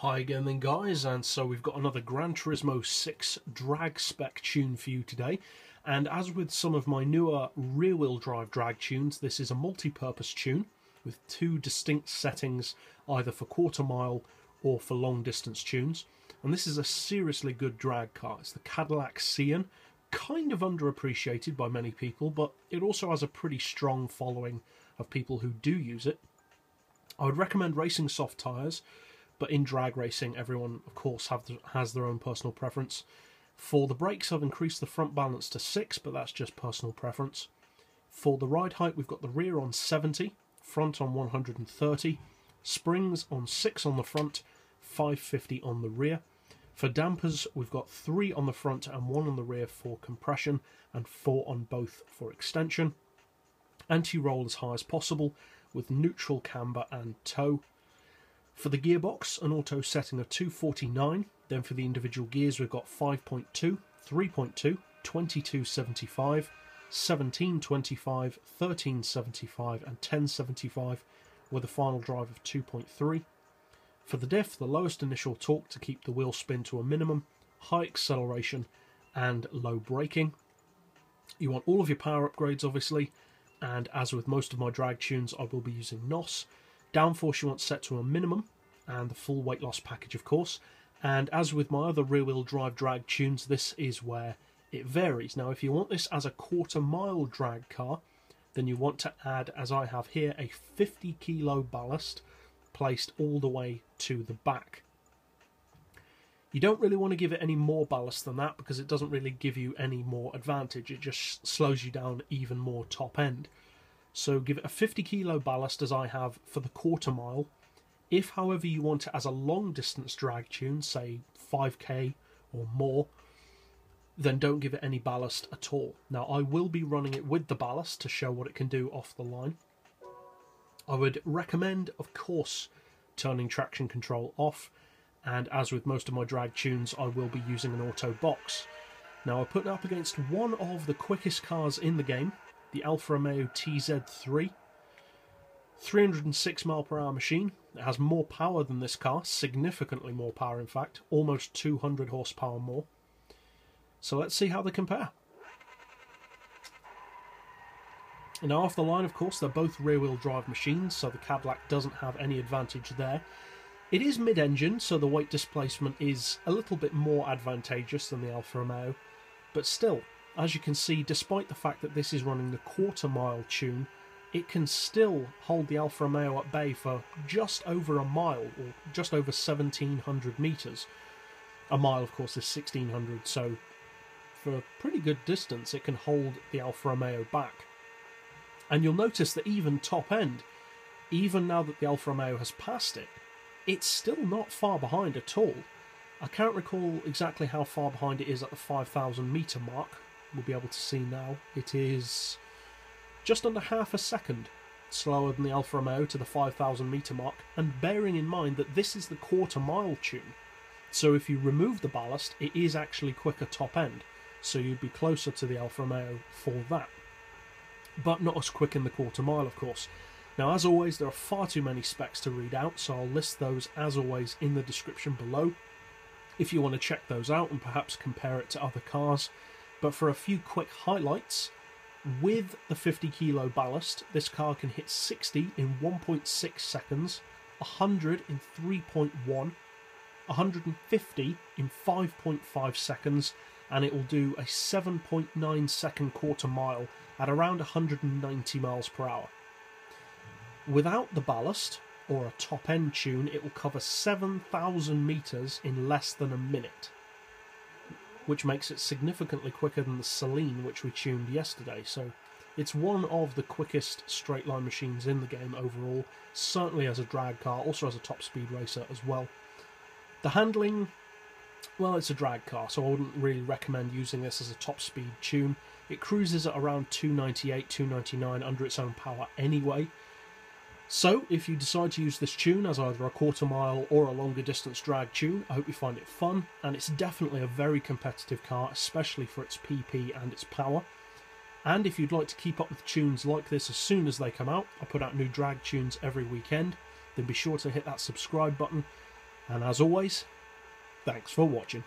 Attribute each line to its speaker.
Speaker 1: Hi again then guys, and so we've got another Gran Turismo 6 drag spec tune for you today. And as with some of my newer rear-wheel drive drag tunes, this is a multi-purpose tune with two distinct settings, either for quarter mile or for long distance tunes. And this is a seriously good drag car. It's the Cadillac Cien, kind of underappreciated by many people, but it also has a pretty strong following of people who do use it. I would recommend racing soft tyres, but in drag racing, everyone, of course, has their own personal preference. For the brakes, I've increased the front balance to 6, but that's just personal preference. For the ride height, we've got the rear on 70, front on 130, springs on 6 on the front, 550 on the rear. For dampers, we've got 3 on the front and 1 on the rear for compression, and 4 on both for extension. Anti-roll as high as possible, with neutral camber and toe. For the gearbox, an auto setting of 249, then for the individual gears we've got 5.2, 3.2, 2275, 1725, 1375 and 1075 with a final drive of 2.3. For the diff, the lowest initial torque to keep the wheel spin to a minimum, high acceleration and low braking. You want all of your power upgrades obviously, and as with most of my drag tunes I will be using NOS. Downforce you want set to a minimum, and the full weight loss package of course. And as with my other rear-wheel drive drag tunes, this is where it varies. Now if you want this as a quarter-mile drag car, then you want to add, as I have here, a 50 kilo ballast placed all the way to the back. You don't really want to give it any more ballast than that because it doesn't really give you any more advantage. It just slows you down even more top end. So give it a 50 kilo ballast as I have for the quarter mile. If however you want it as a long distance drag tune, say 5k or more, then don't give it any ballast at all. Now I will be running it with the ballast to show what it can do off the line. I would recommend, of course, turning traction control off, and as with most of my drag tunes I will be using an auto box. Now I put it up against one of the quickest cars in the game, the Alfa Romeo Tz3, 306 mph machine. It has more power than this car, significantly more power in fact, almost 200 horsepower more. So let's see how they compare. Now off the line of course they're both rear-wheel drive machines, so the Cadillac doesn't have any advantage there. It is mid-engine, so the weight displacement is a little bit more advantageous than the Alfa Romeo, but still, as you can see, despite the fact that this is running the quarter-mile tune, it can still hold the Alfa Romeo at bay for just over a mile, or just over 1,700 metres. A mile, of course, is 1,600, so for a pretty good distance it can hold the Alfa Romeo back. And you'll notice that even top end, even now that the Alfa Romeo has passed it, it's still not far behind at all. I can't recall exactly how far behind it is at the 5,000 metre mark. We'll be able to see now. It is just under half a second slower than the Alfa Romeo to the 5,000 metre mark, and bearing in mind that this is the quarter mile tune, so if you remove the ballast it is actually quicker top end, so you'd be closer to the Alfa Romeo for that, but not as quick in the quarter mile of course. Now as always there are far too many specs to read out, so I'll list those as always in the description below if you want to check those out and perhaps compare it to other cars. But for a few quick highlights, with the 50 kilo ballast, this car can hit 60 in 1.6 seconds, 100 in 3.1, 150 in 5.5 seconds, and it will do a 7.9 second quarter mile at around 190 miles per hour. Without the ballast, or a top end tune, it will cover 7,000 metres in less than a minute, which makes it significantly quicker than the Celine which we tuned yesterday. So it's one of the quickest straight line machines in the game overall, certainly as a drag car, also as a top speed racer as well. The handling, well, it's a drag car, so I wouldn't really recommend using this as a top speed tune. It cruises at around 298, 299 under its own power anyway. So if you decide to use this tune as either a quarter mile or a longer distance drag tune, I hope you find it fun, and it's definitely a very competitive car, especially for its PP and its power. And if you'd like to keep up with tunes like this as soon as they come out, I put out new drag tunes every weekend, then be sure to hit that subscribe button And as always, thanks for watching.